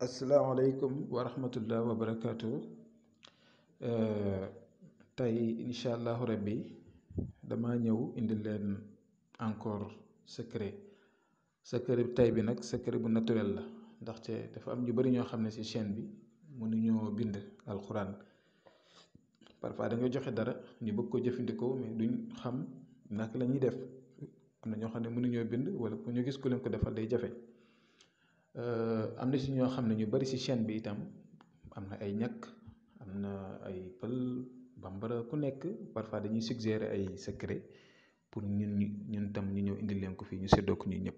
asalaamaaleykum wa rahmatullah wa barakaatu. Tey incha allahu rabbi dama ñëw indi leen encore secret tey bi nag secret bu naturel la ndaxte dafa am ñu bari ñoo xam ne ci chaîne bi mënuñoo bind alxuraan. Parfois da ngay joxe dara ñu bëgg ko jëfandikoo mais duñ xam naka la ñuy def. Am na ñoo xam ne mënuñoo bind wala pour ñu gis ku leen ko defal day jafe. Am na si ñoo xam ne ñu bari ci chaîne bi itam am na ay ñàkk am na ay pël bambara ku nekk parfois dañuy suggérer ay secret pour ñun tam ñu ñëw indi leen ko fii ñu séddoo ko ñun ñëpp.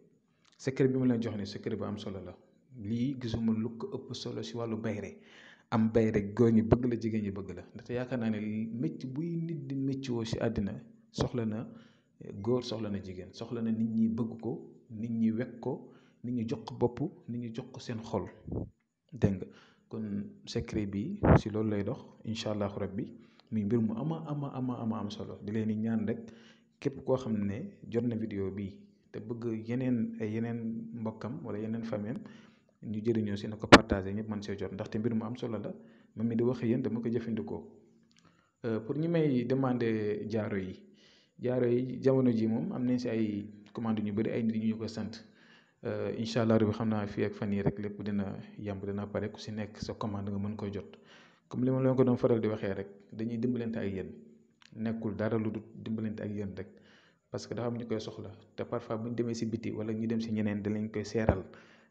Secret bi ma leen jox ni secret bu am solo la lii gisuma lu ko ëpp solo si wàllu bayre am bayre góor ñi bëgg la jigéen ñi bëgg la ndaxte yaakaar naa ne mécc buy nit di méccoo si àddina soxla na góor soxla na jigéen soxla na nit ñi bëgg ko nit ñi wekk ko nit ñi jox ko bopp nit ñi jox ko seen xol dégg nga kon secret bi si loolu lay dox incha allahu rabbi muy mbir mu am solo di leen di ñaan rek képp koo xam ne jot na vidéo bi te bëgg yeneen mbokkam wala yeneen famille ñu jëriñoo si na ko partagé ñëpp mën see jot ndaxte mbir mu am solo la man mi di wax yéen dama ko jëfandikoo. Pour ñi may demandé jaaro yi jamono ji moom am nañ si ay commande ñu bëri ay nit ñu ko sant. Incha allah rabbi xam naa fii ak fan yii rek lépp dina yemb dina pare ku si nekk sa commande nga mën koy jot comme li ma leen ko doon faral di waxee rek dañuy dimbalante ak yéen nekkul dara lu dul dimbalante ak yéen rek parce que dafa am ñu koy soxla te parfois bu ñu demee si biti wala ñu dem si ñeneen danañ koy seeral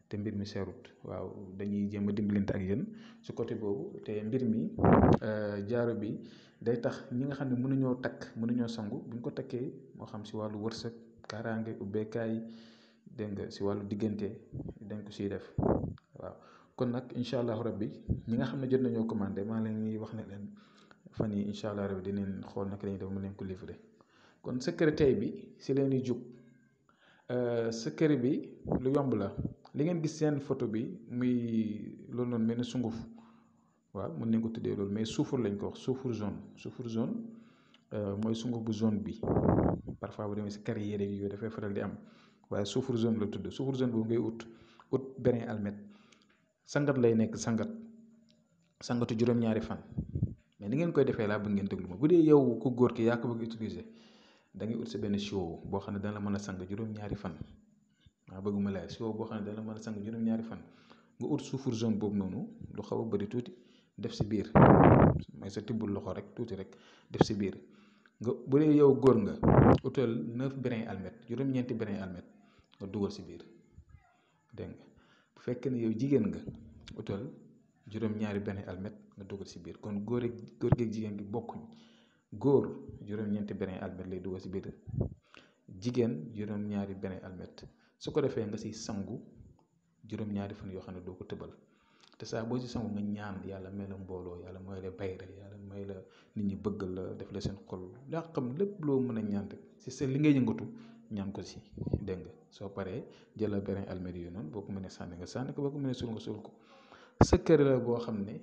te mbir mi seerut waaw dañuy jéem a dimbalante ak yéen su côté boobu te mbir mi jaaro bi day tax ñi nga xam ne mënuñoo takk mënuñoo sangu buñ ko takkee moo xam si wàllu wërsëg kaaraange ubbeekaay. Dégg nga si wàllu diggante dañ ko siy def waaw kon nag incha allahu rabbi ñi nga xam ne jot nañoo commandé maa leen ñuy wax ne leen fan yi incha allah rabbi dinañ xool naka la ñuy def mu leen ko livré kon secret tey bi si leen di jug secret bi lu yomb la li ngeen gis seen photo bi muy loolu noonu mel ni sunguf waaw mën nañ ko tuddee loolu mais suufur lañ ko wax suufur jaune mooy sunguf bu jaune bi parfois bu demee si carrière yooyu dafay faral di am. waaye suufur jaune la tudd suufur jaune boobu ngay ut beneen almet sangat lay nekk sangatu juróom-ñaari fan mais ni ngeen koy defee laa bëgg ngeen déglu ma bu dee yow ku góor ki yaa ko bëgg utiliser da ngay ut sa benn siwo boo xam ne dana la mën a sang juróom-ñaari fan waaw bëgguma lay siwo boo xam ne dana la mën a sang juróom-ñaari fan nga ut suufur jaune boobu noonu lu xaw a bëri tuuti def si biir mooy sa tibbul loxo rek tuuti rek def si biir nga bu dee yow góor nga utal 9 brin almet juróom-ñeenti brin almet nga dugal si biir dégg nga bu fekkee ne yow jigéen nga utal juróom-ñaari benn almet nga dugal si biir kon góor geeg jigéen gi bokkuñ góor juróom-ñeenti benn almet lay dugal si biir jigéen juróom-ñaari benn almet su ko defee nga si sangu juróom-ñaari fan yoo xam ne doo ko tëbal te saa boo si sangu nga ñaan yàlla may la mbooloo yàlla may la bayre yàlla may la nit ñi bëgg la def la seen xol daa xam lépp loo mën a ñaan rek si sa li ngay yëngatu ñaan ko si dégg nga soo paree jëlal beneen almet yooyu noonu boo ko mënee sànni nga sànni ko boo ko mënee suul nga suul ko sa kër la boo xam ne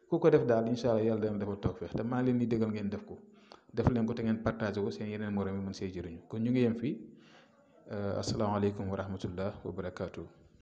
ku ko def daal incha allah yàlla dana defal tawfeex te maa leen di déggal ngeen def ko def leen ko te ngeen partagé ko seen yeneen morom yi mën see jëriñu kon ñu ngi yem fii asalaamaaleykum wa rahmatullah wa barakaatu.